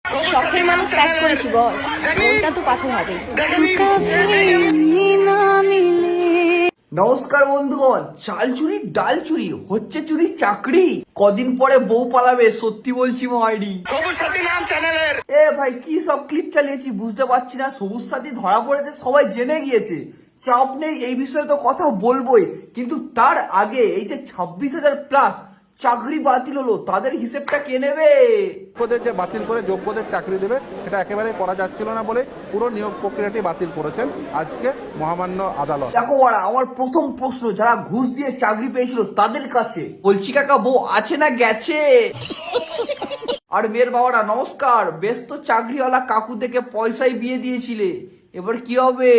শখের মানুষ ত্যাগ করেছি বস, মনটা তো পাথর হবে। নমস্কার বন্ধুগণ, চাল চুরি ডাল চুরি হচ্ছে চুরি চাকরি। কদিন পরে বউ পালাবে, সত্যি বলছি মাইরি। সবুজ সাথী নাম চ্যানেলের ভাই কি সব ক্লিপ চালিয়েছি বুঝতে পারছি না। সবুজ সাথী ধরা পড়েছে, সবাই জেনে গিয়েছে, চাপ নেই, এই বিষয়ে তো কথা বলবোই। কিন্তু তার আগে এই যে 26,000+ চাকরি বাতিল হলো, তাদের হিসেবটা কে নেবে? যোগ্যদের যে বাতিল করে যোগ্যদের চাকরি দেবে এটা একেবারে করা যাচ্ছিল না বলে পুরো নিয়োগ প্রক্রিয়াটি বাতিল করেছেন আজকে মহামান্য আদালত। দেখো বাড়া, আমার প্রথম প্রশ্ন যারা ঘুষ দিয়ে চাকরি পেয়েছিল তাদের কাছে বলছি, কাকা বউ আছে না গেছে? আর মেয়ের বাবারা নমস্কার, বেশ তো চাকরিওয়ালা কাকু থেকে পয়সায় বিয়ে দিয়েছিলে, এবার কি হবে?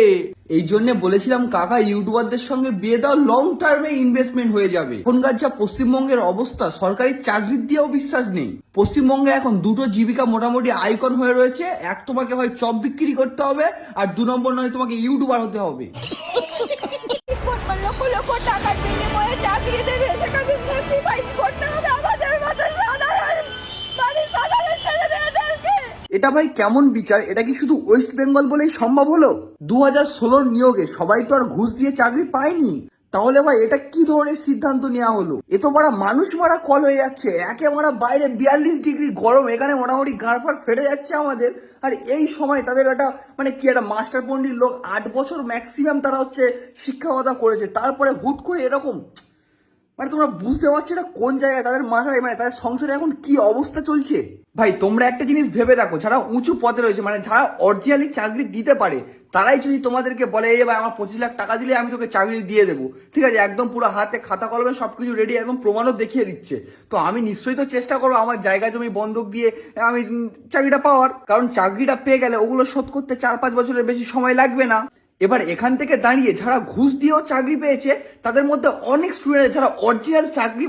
এই জন্য বলেছিলাম কাকা ইউটিউবারদের সঙ্গে বিয়ে দাও, লং টার্মে ইনভেস্টমেন্ট হয়ে যাবে। এখনকার যা পশ্চিমবঙ্গের অবস্থা, সরকারি চাকরির দিয়েও বিশ্বাস নেই। পশ্চিমবঙ্গে এখন দুটো জীবিকা মোটামুটি আইকন হয়ে রয়েছে, এক তোমাকে হয় চপ বিক্রি করতে হবে, আর 2 নম্বর নয় তোমাকে ইউটিউবার হতে হবে। লক্ষ লক্ষ টাকার বিনিময়ে চাকরি দেবে, সেখানে স্যাক্রিফাইস করতে হবে আমাদের মতো সাধারণ মানুষ, সাধারণ ছেলেমেয়েদেরকে। এটা ভাই কেমন বিচার? এটা কি শুধু ওয়েস্ট বেঙ্গল বলেই সম্ভব হলো? 2016 নিয়োগে সবাই তো আর ঘুষ দিয়ে চাকরি পায়নি। তাহলে ভাই এটা কি ধরনের সিদ্ধান্ত নেওয়া হলো? এ তো মারা মানুষ মারা কল হয়ে যাচ্ছে। একে মারা বাইরে 42 ডিগ্রি গরম, এখানে মোটামুটি গাঁড়ফাড় ফেটে যাচ্ছে আমাদের। আর এই সময় তাদের একটা কি একটা মাস্টার পন্ডিত লোক 8 বছর ম্যাক্সিমাম তারা শিক্ষকতা করেছে, তারপরে হুট করে এরকম। তোমরা বুঝতে পারছো এটা কোন জায়গায় তাদের মাথায়, তাদের সংসারে এখন কি অবস্থা চলছে? ভাই তোমরা একটা জিনিস ভেবে দেখো, যারা উঁচু পদে রয়েছে, যারা অরিজিনালি চাকরি দিতে পারে, তারাই যদি তোমাদেরকে বলে এই ভাই আমার 25 লাখ টাকা দিলে আমি তোকে চাকরি দিয়ে দেবো, ঠিক আছে, একদম পুরো হাতে খাতা কলমে সবকিছু রেডি, একদম প্রমাণও দেখিয়ে দিচ্ছে, তো আমি নিশ্চয়ই তো চেষ্টা করবো আমার জায়গা জমি বন্ধক দিয়ে আমি চাকরিটা পাওয়ার। কারণ চাকরিটা পেয়ে গেলে ওগুলো শোধ করতে 4-5 বছরের বেশি সময় লাগবে না। এবার এখান থেকে দাঁড়িয়ে যারা ঘুষ দিয়েও চাকরি পেয়েছে, তাদের মধ্যে অনেক স্টুডেন্ট যারা অরিজিনাল চাকরি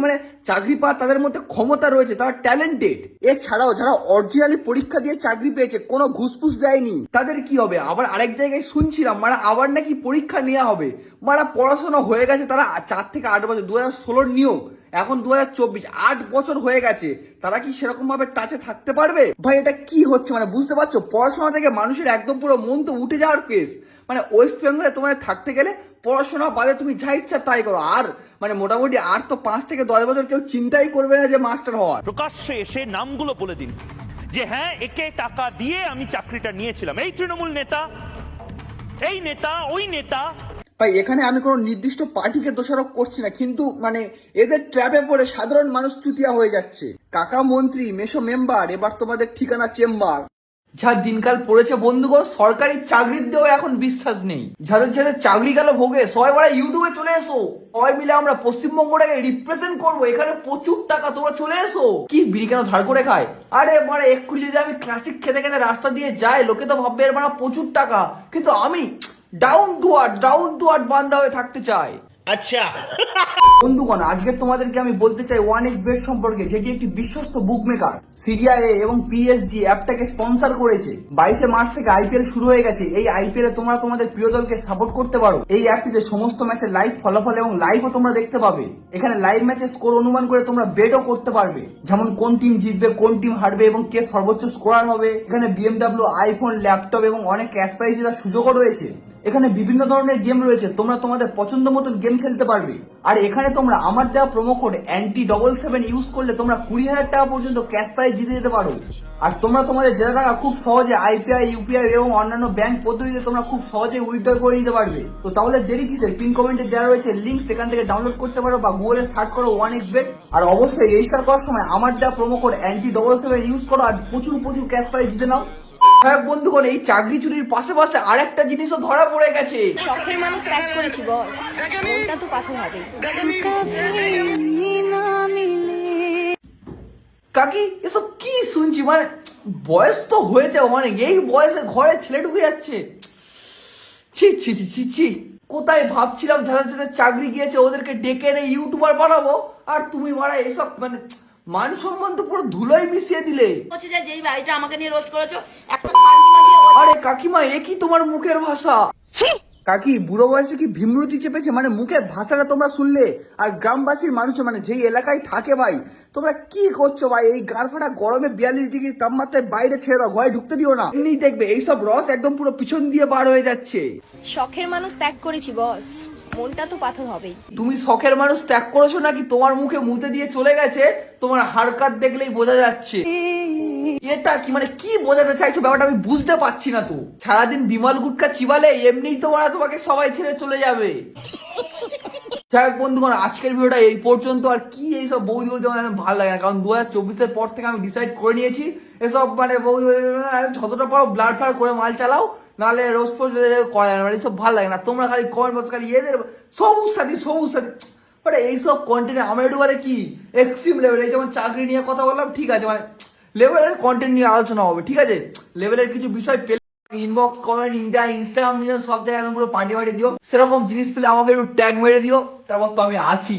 চাকরি পাওয়ার তাদের মধ্যে ক্ষমতা রয়েছে, তারা ট্যালেন্টেড। এছাড়াও যারা অরিজিনালি পরীক্ষা দিয়ে চাকরি পেয়েছে, কোনো ঘুষ ফুস দেয়নি, তাদের কি হবে? আবার আরেক জায়গায় শুনছিলাম আবার নাকি পরীক্ষা নেওয়া হবে। পড়াশোনা হয়ে গেছে তারা 4 থেকে 8 বছর, 2016 নিয়োগ, এখন 2024, 8 বছর হয়ে গেছে, তারা কি সেরকম ভাবে টাচে থাকতে পারবে? ভাই এটা কি হচ্ছে বুঝতে পারছো? পড়াশোনা থেকে মানুষের একদম পুরো মন তো উঠে যাওয়ার কেস। ওয়েস্ট বেঙ্গলে তোমাদের থাকতে গেলে পড়াশোনা বাদে তুমি যা ইচ্ছা তাই করো, আর মোটামুটি আর তো 5 থেকে 10 বছর কেউ চিন্তাই করবে না যে মাস্টার হওয়ার। প্রকাশ্যে এসে নামগুলো বলে দিন যে হ্যাঁ একে টাকা দিয়ে আমি চাকরিটা নিয়েছিলাম, এই তৃণমূল নেতা, এই নেতা, ওই নেতা। ভাই এখানে আমি কোনো নির্দিষ্ট পার্টিকে দোষারোপ করছি না, কিন্তু এদের ট্র্যাপে পড়ে সাধারণ মানুষ চুতিয়া হয়ে যাচ্ছে। কাকা মন্ত্রী, মেশো মেম্বার, এবার তোমাদের ঠিকানা চেম্বার। যা দিনকাল পড়েছে বন্ধুগণ, সরকারি চাকরির দিয়েও এখন বিশ্বাস নেই। যাদের যাদের চাকরি গেল ভোগে, সবাই বলে ইউটিউবে চলে এসো, সবাই মিলে আমরা পশ্চিমবঙ্গটাকে রিপ্রেজেন্ট করবো, এখানে প্রচুর টাকা, তোমরা চলে এসো। কি বিড়ি কেন ধার করে খায়? আরে এক্ষুনি যদি আমি ক্লাসিক খেতে খেতে রাস্তা দিয়ে যাই, লোকে তো ভাববে এর প্রচুর টাকা, কিন্তু আমি ডাউন টু আর্থ বান্ধা হয়ে থাকতে চাই। আচ্ছা বন্ধুগণ, আজকে তোমাদেরকে আমি বলতে চাই 1xBet সম্পর্কে, যেটি একটি বিশ্বস্ত বুকমেকার। সিরিয়া-এ এবং পিএসজি অ্যাপটাকে স্পন্সর করেছে। 22 মার্চ থেকে আইপিএল শুরু হয়ে গেছে। এই আইপিএল এ তোমরা তোমাদের প্রিয় দলকে সাপোর্ট করতে পারো। এই অ্যাপটিতে সমস্ত ম্যাচের লাইভ ফলাফল এবং লাইভও তোমরা দেখতে পাবে। এখানে লাইভ ম্যাচের স্কোর অনুমান করে তোমরা বেটও করতে পারবে, যেমন কোন টিম জিতবে, কোন টিম হারবে এবং কে সর্বোচ্চ স্কোরার হবে। এখানে বিএমডব্লিউ, আইফোন, ল্যাপটপ এবং অনেক ক্যাশ প্রাইজ জেতার সুযোগও রয়েছে। এখানে বিভিন্ন ধরনের গেম রয়েছে, তোমরা তোমাদের পছন্দ মতন গেম খেলতে পারবে। আর এখানে তোমরা আমার দেওয়া প্রোমো কোড ANTI77 ইউজ করলে তোমরা 20,000 টাকা পর্যন্ত ক্যাশ প্রাইজ জিতে যেতে পারো। আর তোমরা তোমাদের জেতা টাকা খুব সহজে আইপিআই, ইউপিআই এবং অন্যান্য ব্যাংক পদ্ধতিতে তোমরা খুব সহজে উইথড্র করে নিতে পারবে। তো তাহলে দেরি কিসের? পিন কমেন্টে দেওয়া রয়েছে লিঙ্ক, সেখান থেকে ডাউনলোড করতে পারো বা গুগলে সার্চ করো 1xBet। আর অবশ্যই রেজিস্টার করার সময় আমার দেওয়া প্রোমো কোড ANTI77 ইউজ করো আর প্রচুর ক্যাশ প্রাইজ জিতে নাও। হ্যাঁ বন্ধুগণ, এই চাকরি চুরির পাশে আরেকটা জিনিসও ধরা পড়ে গেছে। শখের মানুষ ত্যাগ করেছি বস, মনটা তো পাথর হবে। কাকি এসব কি শুনছি? বয়স তো হয়েছে, এই বয়সে ঘরে ছেলে ঢুকে যাচ্ছে। ছি ছি ছি ছি ছি, কোথায় ভাবছিলাম যাদের যাদের চাকরি গিয়েছে ওদেরকে ডেকে এনে ইউটিউবার বানাবো, আর তুমি এসব মান সম্মান তো পুরো ধুলোয় মিশিয়ে দিলে। যেই ভাইটা আমাকে নিয়ে রোস্ট করেছো, একটা আরে কাকিমা, এ কি তোমার মুখের ভাষা? কাকি বুড়ো বয়সে কি ভীমরতি চেপেছে? মানে মুখের ভাষাটা তোমরা শুনলে, আর গ্রামবাসীর মানুষ মানে যেই এলাকায় থাকে ভাই, তোমরা কি করছো ভাই? এই গাড়ফাটা গরমে 42 ডিগ্রি তাপমাত্রায় বাইরে ছেড়ে দাও, ঘরে ঢুকতে দিও না। এমনি দেখবে এইসব রস একদম পুরো পিছন দিয়ে বার হয়ে যাচ্ছে। শখের মানুষ ত্যাগ করেছি বস, মনটা তো পাথর হবেই। তুমি শখের মানুষ ত্যাগ করেছো নাকি তোমার মুখে মুতে দিয়ে চলে গেছে? তোমার হারকাত দেখলেই বোঝা যাচ্ছে। এটা কি মানে কি বোঝাতে চাইছো ব্যাপারটা আমি বুঝতে পারছি না। তো সারাদিন বিমল গুটকা চিবালে এমনিই তোমাকে সবাই ছেড়ে চলে যাবে। যাই হোক বন্ধুগণ, আজকের ভিডিওটা এই পর্যন্ত। আর কি এইসব বৌদি বলতে আমার ভালো লাগে না, কারণ 2024-এর পর থেকে আমি ডিসাইড করে নিয়েছি এসব মানে বৌদি যতটা পারো ব্লাড ফ্লাড করে মাল চালাও, নাহলে রোজ ফোজ করা যায় না। এইসব ভালো লাগে না। তোমরা খালি কমেন্ট বক্স খালি এদের সবুজ সাথী মানে এইসব কন্টেন্ট আমার একটু মানে কি এক্সট্রিম লেভেল। এই যেমন চাকরি নিয়ে কথা বললাম, ঠিক আছে, মানে লেভেলের কন্টেন্ট নিয়ে আলোচনা হবে, ঠিক আছে। লেভেলের কিছু বিষয় পেলে ইনবক্স কমেন্ট ইনস্টাগ্রাম সব জায়গায় পুরো পার্টি দিও। সেরকম জিনিস পেলে আমাকে একটু ট্যাগ মেরে দিও, তারপর তো আমি আছি।